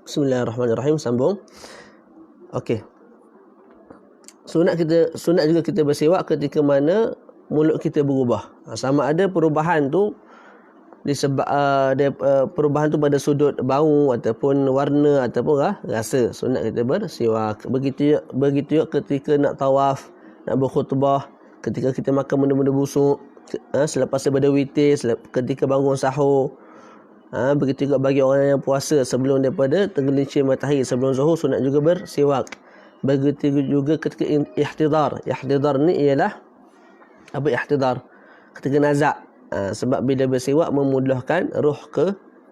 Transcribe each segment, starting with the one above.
Bismillahirrahmanirrahim. Sambung. Okey. Sunat juga kita bersiwak ketika mana mulut kita berubah. Sama ada perubahan tu disebab perubahan tu pada sudut bau ataupun warna ataupun rasa. Sunat kita bersiwak. Begitu juga ketika nak tawaf, nak berkhutbah, ketika kita makan benda-benda busuk, selepas daripada witir, ketika bangun sahur. Begitu juga bagi orang yang puasa sebelum daripada tergelincir matahari, sebelum zuhur, sunat juga bersiwak. Begitu juga ketika ihtidar. Ihtidar ni ialah apa ihtidar? Ketika nazak. Sebab bila bersiwak memudahkan roh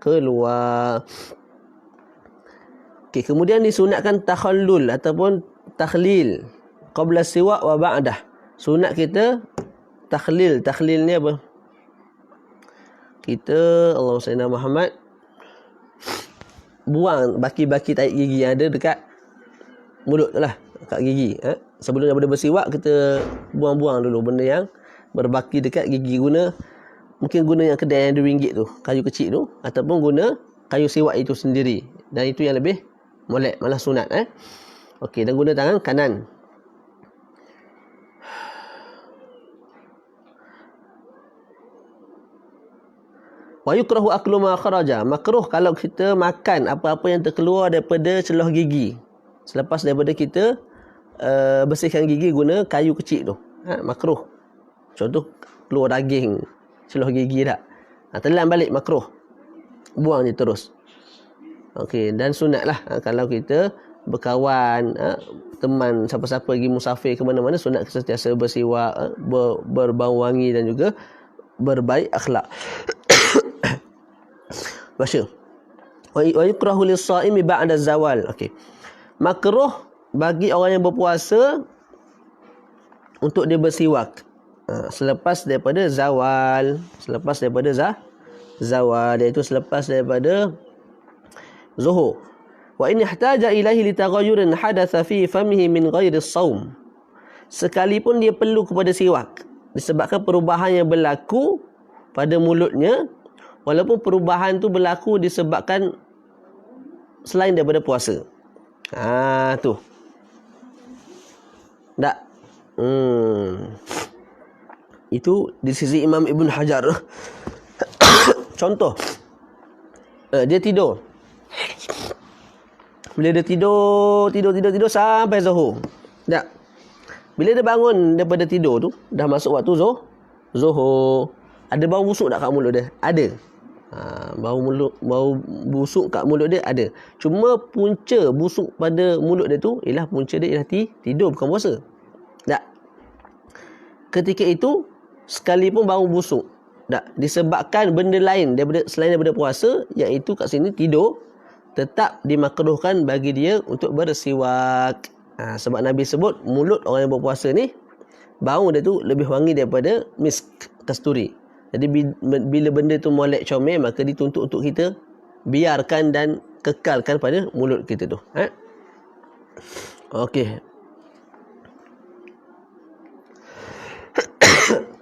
keluar. Okey, kemudian disunatkan takhallul ataupun takhlil qabla siwak wa ba'dah. Sunat kita takhlil. Takhlil ni apa? Kita Allahumma salli ala Muhammad buang baki-baki tahi gigi yang ada dekat mulut tu lah, dekat gigi. Sebelum daripada bersiwak, kita buang-buang dulu benda yang berbaki dekat gigi. Mungkin guna yang kedai yang RM2 tu, kayu kecil tu, ataupun guna kayu siwak itu sendiri. Dan itu yang lebih molek, malah sunat. Okey, dan guna tangan kanan. Wa yukrahu aklu ma kharaja. Makruh kalau kita makan apa-apa yang terkeluar daripada celah gigi. Selepas daripada kita bersihkan gigi guna kayu kecil tu. Makruh. Contoh keluar daging celah gigi tak. Telan balik makruh. Buang je terus. Okey, dan sunat lah kalau kita berkawan, teman siapa-siapa pergi musafir ke mana-mana, sunat sentiasa bersiwak, berbau wangi dan juga berbaik akhlak. Baca. Wa yukrahu lis-shaimi ba'da zawal. Okey. Makruh bagi orang yang berpuasa untuk dia bersiwak selepas daripada zawal. Selepas daripada zawal, iaitu selepas daripada zuhur. Wa in ihtaja ilaihi li taghayyurin hadatha fi famihi min ghairi as-shaum. Sekalipun dia perlu kepada siwak disebabkan perubahan yang berlaku pada mulutnya, walaupun perubahan tu berlaku disebabkan selain daripada puasa. Tu. Tak. Itu di sisi Imam Ibn Hajar. Contoh. Dia tidur. Bila dia tidur sampai zuhur. Tak. Bila dia bangun daripada tidur tu, dah masuk waktu zuhur. Ada bau busuk tak kat mulut dia? Ada. Bau busuk kat mulut dia ada. Cuma punca busuk pada mulut dia tu ialah punca dia ialah tidur, bukan puasa. Tak. Ketika itu sekalipun bau busuk, tak, disebabkan benda lain selain daripada puasa, iaitu kat sini tidur, tetap dimakruhkan bagi dia untuk bersiwak. Sebab Nabi sebut mulut orang yang berpuasa ni bau dia tu lebih wangi daripada misk, kasturi. Jadi bila benda tu molek comel, maka dituntut untuk kita biarkan dan kekalkan pada mulut kita tu. Okey.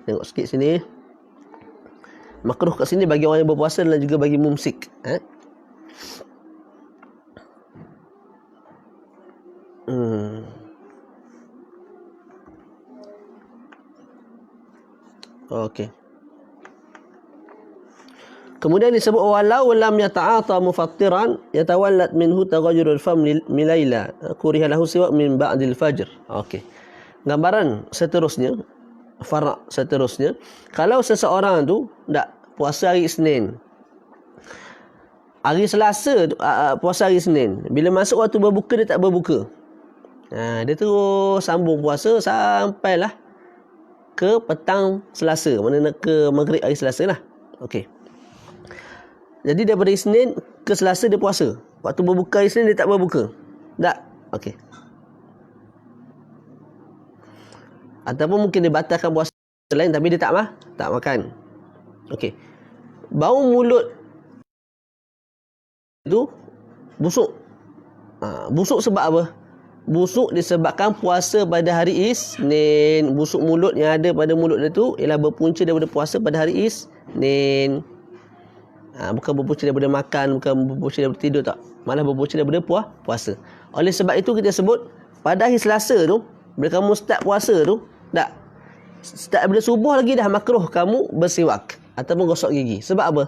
Tengok sikit sini. Makruh kat sini bagi orang yang berpuasa dan juga bagi mumsik. Okey. Kemudian disebut walau lam yata'ata mufattiran yatawallat minhu taghayyurul fam milaila kuriha lahu siwak min ba'dil fajr. Okey. Gambaran seterusnya, farak seterusnya, kalau seseorang tu tak puasa hari Isnin, hari Selasa puasa hari Senin, bila masuk waktu berbuka dia tak berbuka. Dia terus sambung puasa sampailah ke petang Selasa, mana ke maghrib hari Selasa lah. Okey. Jadi daripada Isnin ke Selasa dia puasa. Waktu berbuka hari Isnin dia tak berbuka. Tak? Okey. Ataupun mungkin dia batalkan puasa lain tapi dia tak makan. Okey. Bau mulut itu busuk. Busuk sebab apa? Busuk disebabkan puasa pada hari Isnin. Busuk mulut yang ada pada mulut dia tu ialah berpunca daripada puasa pada hari Isnin. Bukan berpunca daripada makan, bukan berpunca daripada tidur, tak. malah berpunca daripada puasa. Oleh sebab itu kita sebut pada hari Selasa tu, bila kamu start puasa tu, tak, start bila subuh lagi dah makruh kamu bersiwak ataupun gosok gigi. Sebab apa?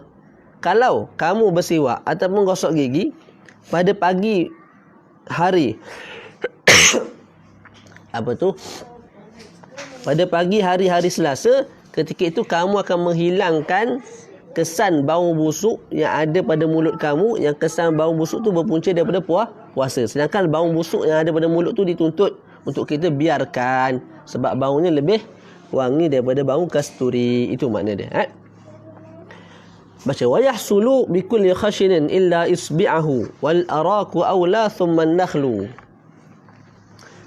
Kalau kamu bersiwak ataupun gosok gigi pada pagi hari pada pagi hari Selasa, ketika itu kamu akan menghilangkan kesan bau busuk yang ada pada mulut kamu, yang kesan bau busuk tu berpunca daripada puasa. Sedangkan bau busuk yang ada pada mulut tu dituntut untuk kita biarkan, sebab baunya lebih wangi daripada bau kasturi. Itu makna dia. Baca wa yahsulu bi kulli khashinin illa isbi'ahu wal araku aula thumma an-nakhlu.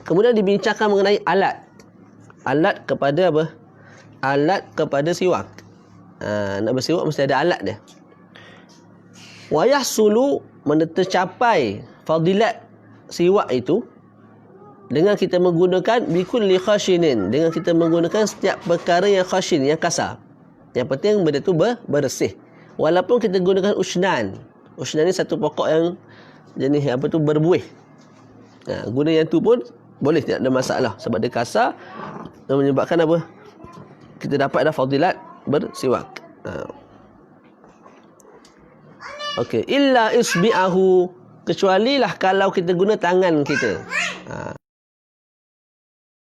Kemudian dibincangkan mengenai alat. Alat kepada apa? Alat kepada siwak. Nak bersiwak mesti ada alat dia. Wa yahsulu, tercapai fadilat siwak itu dengan kita menggunakan bikulli khashinin, dengan kita menggunakan setiap perkara yang khashin, yang kasar. Yang penting benda tu bersih. Walaupun kita gunakan usnan. Usnan ni satu pokok yang jenis berbuih. Guna yang tu pun boleh, tidak ada masalah, sebab dia kasar dan menyebabkan apa? Kita dapat dah fadilat bersiwak. Okey, illa isbi'ahu, kecuali lah kalau kita guna tangan kita.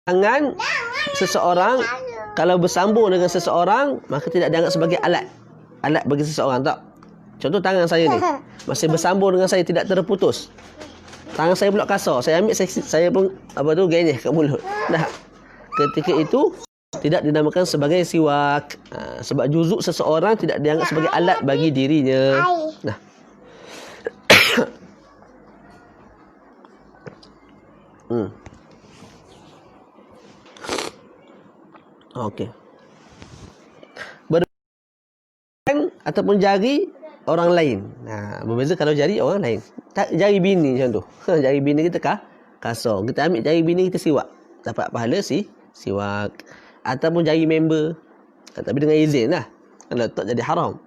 Tangan seseorang kalau bersambung dengan seseorang, maka tidak dianggap sebagai alat bagi seseorang, tak? Contoh tangan saya ni masih bersambung dengan saya, tidak terputus. Tangan saya pula kasar, saya ambil, saya pun genyeh kat mulut. Dah. Ketika itu tidak dinamakan sebagai siwak. Sebab juzuk seseorang tidak dianggap sebagai alat bagi dirinya. Nah. Okey. Ataupun jari orang lain. Berbeza kalau jari orang lain. Jari bini macam tu. Jari bini kita kasar. Kita ambil jari bini, kita siwak. Dapat pahala siwak. Ataupun jari member. Tapi dengan izin lah. Kalau tak jadi haram.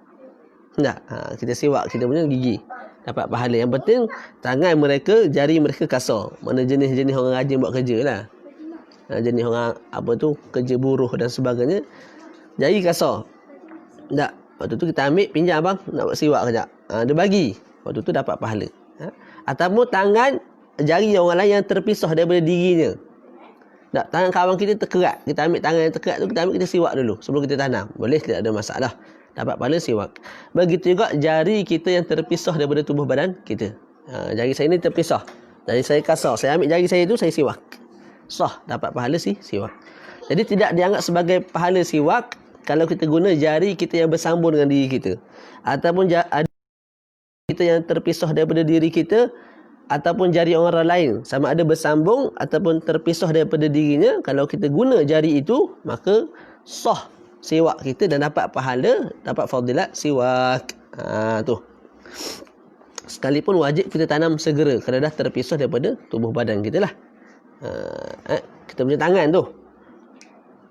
Tak. Kita siwak kita punya gigi. Dapat pahala. Yang penting tangan mereka, jari mereka kasar. Mana jenis-jenis orang rajin buat kerja lah. Jenis orang kerja buruh dan sebagainya. Jari kasar. Tak. Waktu tu kita ambil, pinjam abang, nak buat siwak kejap. Dia bagi. Waktu tu dapat pahala. Ataupun tangan, jari orang lain yang terpisah daripada dirinya. Tak, tangan kawan kita terkerat. Kita ambil tangan yang terkerat tu, kita ambil, kita siwak dulu sebelum kita tanam. Boleh, tidak ada masalah. Dapat pahala siwak. Begitu juga jari kita yang terpisah daripada tubuh badan kita. Jari saya ni terpisah. Jari saya kasar. Saya ambil jari saya tu, saya siwak. Sah, dapat pahala siwak. Jadi tidak dianggap sebagai pahala siwak kalau kita guna jari kita yang bersambung dengan diri kita. Ataupun kita yang terpisah daripada diri kita, ataupun jari orang lain, sama ada bersambung ataupun terpisah daripada dirinya. Kalau kita guna jari itu, maka sah siwak kita dan dapat pahala, dapat fadilat siwak. Tu. Sekalipun wajib kita tanam segera kerana dah terpisah daripada tubuh badan kita lah. Kita punya tangan tu,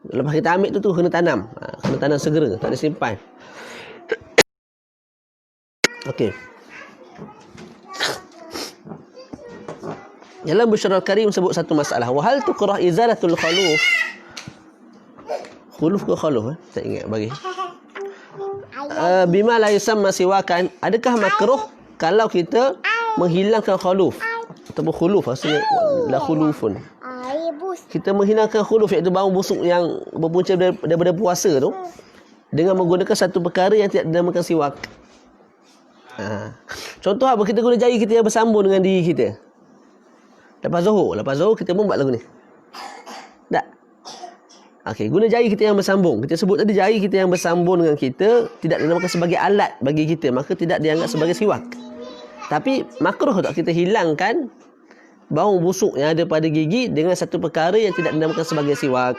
lepas kita ambil tu kena tanam. Kena tanam segera, tak ada simpan. Okey. Dalam Busyrul Karim sebut satu masalah. Wa hal tukrah izalatul khuluf. Khuluf ke khuluf? Tak ingat bagi. Bima la yusamma siwakan. Adakah makruh kalau kita menghilangkan khuluf? Ataupun khuluf, maksudnya la khulufun. Kita menghilangkan khuluf, iaitu bau busuk yang berpunca daripada puasa tu, dengan menggunakan satu perkara yang tidak dinamakan siwak. Contoh apa? Kita guna jari kita yang bersambung dengan diri kita. Lepas zuhur kita pun buat lagu ni. Tak? Okey, guna jari kita yang bersambung. Kita sebut tadi jari kita yang bersambung dengan kita tidak dinamakan sebagai alat bagi kita, maka tidak dianggap sebagai siwak. Tapi makruh tak kita hilangkan bau busuk yang ada pada gigi dengan satu perkara yang tidak dinamakan sebagai siwak.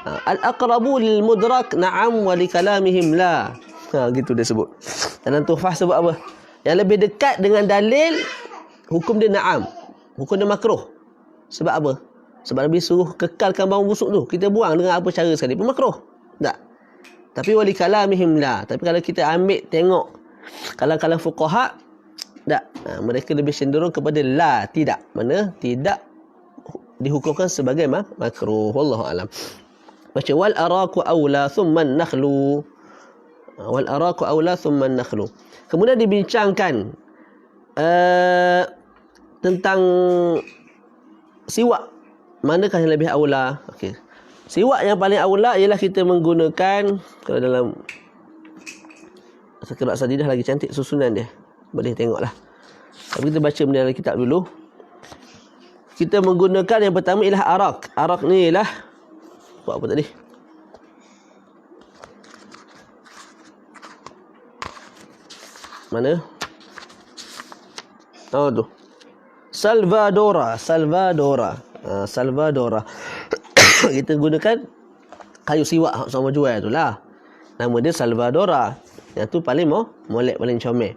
Al-aqrabu lil mudrak na'am wa li kalamihim la. Gitu dia sebut. Dalam Tuhfah sebut apa? Yang lebih dekat dengan dalil, hukum dia na'am. Hukum dia makruh. Sebab apa? Sebab Nabi suruh kekalkan bau busuk tu. Kita buang dengan apa cara sekali pun makruh. Tak? Tapi wali kalamihim la. Tapi kalau kita ambil tengok kalam-kalam fuqaha, Tak. Mereka lebih cenderung kepada la, tidak. Mana tidak dihukumkan sebagai makruh. Wallahu alam. Macam wal araku aula thumma nakhlu. Wal araku aula thumma nakhlu. Kemudian dibincangkan tentang siwak. Manakah yang lebih aula? Okey. Siwak yang paling aula ialah kita menggunakan, kalau dalam Sakirat Sadidah lagi cantik susunan dia. Boleh tengoklah. Tapi kita baca benda dalam kitab dulu. Kita menggunakan yang pertama ialah arak. Arak ni ialah buat apa tadi? Mana? Oh tu. Salvadora. Salvadora. Kita gunakan kayu siwak sama jual tu lah. Nama dia Salvadora. Yang tu paling molek, paling comel.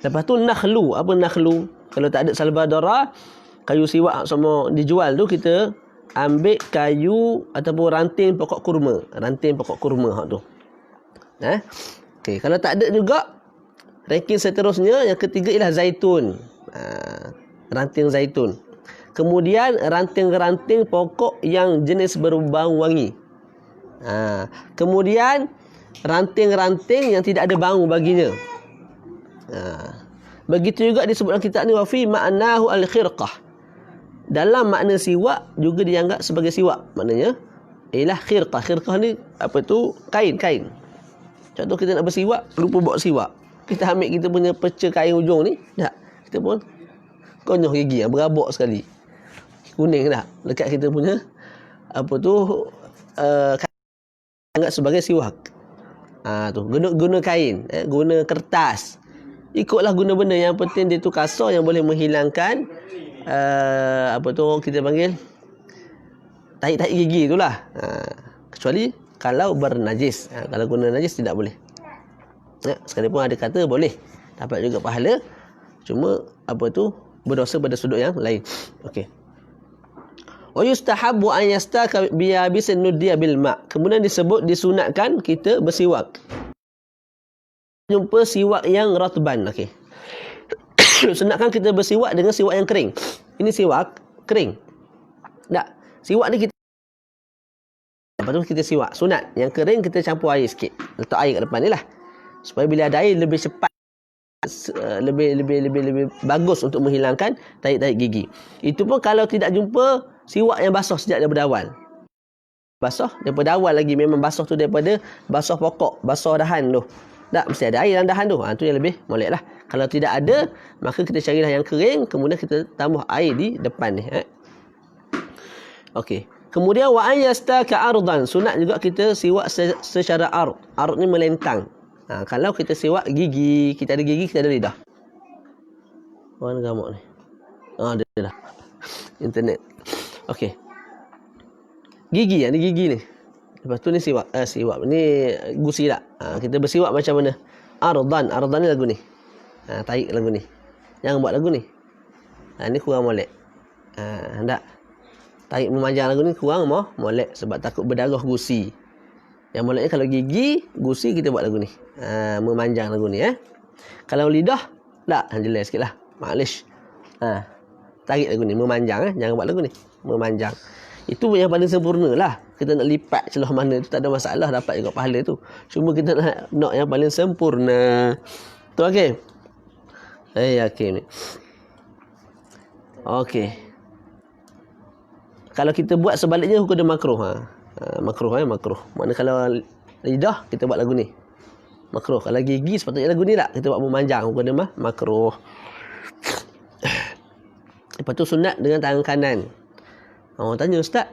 Lepas tu nakhlu. Apa nakhlu? Kalau tak ada Salvadora, kayu siwak sama dijual tu, kita ambil kayu ataupun ranting pokok kurma. Ranting pokok kurma hak tu. Okey, kalau tak ada juga, ranking seterusnya yang ketiga ialah zaitun. Ranting zaitun. Kemudian ranting-ranting pokok yang jenis berbau wangi. Kemudian ranting-ranting yang tidak ada bau baginya. Begitu juga disebutkan kitab ni, wa fi ma'nahu al-khirqah. Dalam makna siwak juga dianggap sebagai siwak. Maknanya ialah khirqah. Khirqah ni apa tu? Kain. Contoh kita nak bersiwak, lupa bawa siwak. Kita ambil kita punya pecah kain ujung ni, tak. Kita pun konyoh gigi, berabak sekali. Kuning dah dekat kita punya apa tu anggap sebagai siwak. Tu guna kain, guna kertas. Ikutlah guna benda, yang penting dia tu kasar yang boleh menghilangkan apa tu kita panggil tahi-tahi gigi itulah. Kecuali kalau bernajis. Kalau guna najis tidak boleh. Sekalipun ada kata boleh, dapat juga pahala. Cuma apa tu berdosa pada sudut yang lain. Okey. Wa yustahabbu an yastaka biyabisin nudiya bil ma'. Kemudian disebut disunatkan kita bersiwak. Jumpa siwak yang ratban. Okey. Sunatkan kita bersiwak dengan siwak yang kering. Ini siwak kering. Tak. Siwak ni kita lepas tu kita siwak. Sunat. Yang kering kita campur air sikit. Letak air kat depan ni lah. Supaya bila ada air lebih cepat, lebih bagus untuk menghilangkan tahi-tahi gigi. Itu pun kalau tidak jumpa siwak yang basah sejak daripada awal. Basah daripada awal lagi, memang basah tu daripada basah pokok, basah dahan tu. Tak, mesti ada air dalam dahan tu. Tu yang lebih molek lah. Kalau tidak ada, maka kita carilah yang kering, kemudian kita tambah air di depan ni. Okey. Kemudian wa ayastaka ardan. Sunat juga kita siwak secara ard. Ard ni melentang. Kalau kita siwak gigi, kita ada gigi, kita ada lidah. Mana gamuk ni? Ada dah. Internet. Okey. Gigi, ni gigi ni. Lepas tu ni siwak. Siwak ni gusi tak? Kita bersiwak macam mana? Ardan. Ardan ni lagu ni. Tarik lagu ni. Jangan buat lagu ni. Ni kurang molek. Tak. Tarik memanjang lagu ni kurang molek sebab takut berdarah gusi. Yang moleknya kalau gigi, gusi kita buat lagu ni. Memanjang lagu ni. Kalau lidah, tak. Jelas sikit lah. Maklaish. Tarik lagu ni. Memanjang. Jangan buat lagu ni. Memanjang. Itu yang paling sempurna lah. Kita nak lipat celah mana tu tak ada masalah. Dapat juga pahala tu. Cuma kita nak yang paling sempurna. Tu okey. Yakin ni. Okey. Kalau kita buat sebaliknya, hukum dia makruh. Makruh. Makna kalau lidah, kita buat lagu ni. Makruh. Kalau gigi, sepatutnya lagu ni tak. Kita buat memanjang. Hukum dia makruh. Lepas tu sunat dengan tangan kanan. Orang tanya, Ustaz,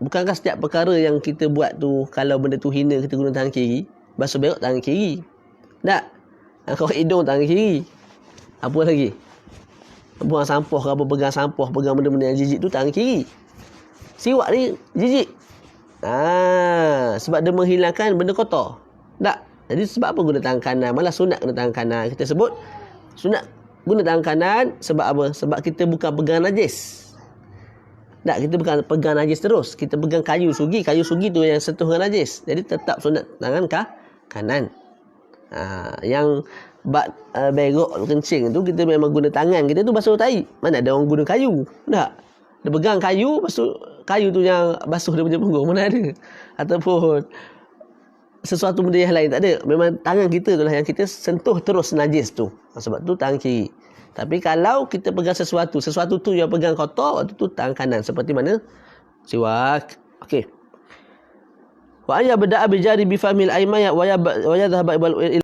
bukankah setiap perkara yang kita buat tu, kalau benda tu hina, kita guna tangan kiri? Basuh berak tangan kiri. Tak? Kau hidung tangan kiri. Apa lagi? Buang sampah ke apa, pegang sampah, pegang benda-benda yang jijik tu tangan kiri. Siwak ni jijik. Sebab dia menghilangkan benda kotor. Tak? Jadi sebab apa guna tangan kanan? Malah sunat guna tangan kanan. Kita sebut sunat guna tangan kanan sebab apa? Sebab kita bukan pegang najis. Tak, kita bukan pegang najis terus. Kita pegang kayu sugi. Kayu sugi tu yang sentuh dengan najis. Jadi tetap sunat tangan kanan. Yang bak berok kencing tu kita memang guna tangan kita tu basuh tai. Mana ada orang guna kayu? Tak. Dia pegang kayu, basuh kayu tu yang basuh dia punya punggung, mana ada. Ataupun sesuatu benda yang lain, tak ada. Memang tangan kita tu lah yang kita sentuh terus najis tu. Sebab tu tangan kiri. Tapi kalau kita pegang sesuatu tu yang pegang kotor, waktu tu tangan kanan. Seperti mana? Siwak. Okey. Wa ayya bada'a bi jari bi famil ayman wa yadhhab ila.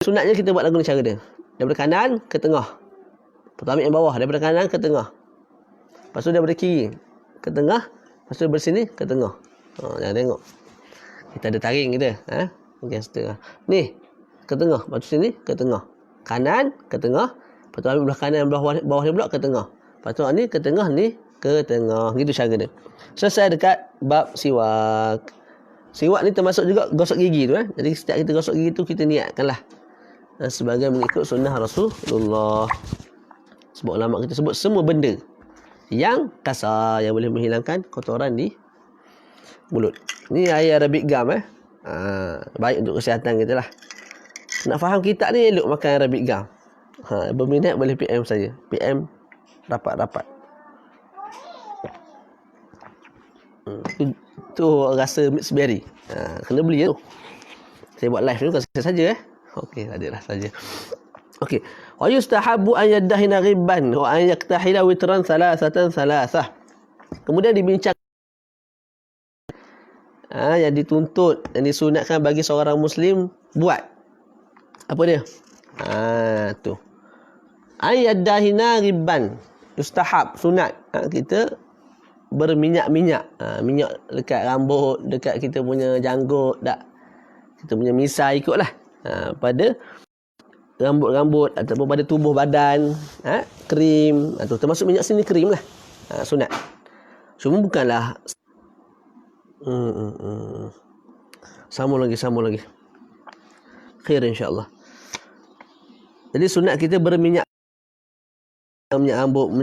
Sunatnya kita buat lagu ni cara dia. Daripada kanan ke tengah. Pertama yang bawah, daripada kanan ke tengah. Lepas tu daripada kiri ke tengah, lepas tu daripada sini ke tengah. Jangan tengok. Kita ada taring kita, okey setengah. Ni ke tengah, lepas tu sini ke tengah. Kanan ke tengah, lepas tu ambil belah kanan bawah ni pula ke tengah. Lepas tu ni ke tengah, ni ke tengah. Gitu cara dia. Selesai dekat bab siwak. Siwak ni termasuk juga gosok gigi tu. Jadi setiap kita gosok gigi tu kita niatkanlah sebagai mengikut sunnah Rasulullah. Sebab ulama kita sebut semua benda yang kasar, yang boleh menghilangkan kotoran di mulut. Ni air Arabic gum baik untuk kesihatan kita lah. Nak faham kitab ni elok makan Arabic gum. Berminat boleh PM saya. PM rapat-rapat. Tu rasa mixed berry. Kena beli tu. Saya buat live ni bukan saya saja Okey, adalah saja. Okey. Wa yustahabbu an yaddahina ghibban wa an yaktahila witran salasah. Kemudian dibincang yang dituntut, yang disunatkan bagi seorang muslim buat. Apa dia? Tu. An yaddahina ghibban. Yustahab, sunat. Kita berminyak-minyak. Minyak dekat rambut, dekat kita punya janggut, tak. Kita punya misai ikutlah. Pada rambut-rambut ataupun pada tubuh badan, krim atau termasuk minyak sini krim lah, sunat. Cuma bukanlah sambung lagi khair insya-Allah. Jadi sunat kita berminyak rambut,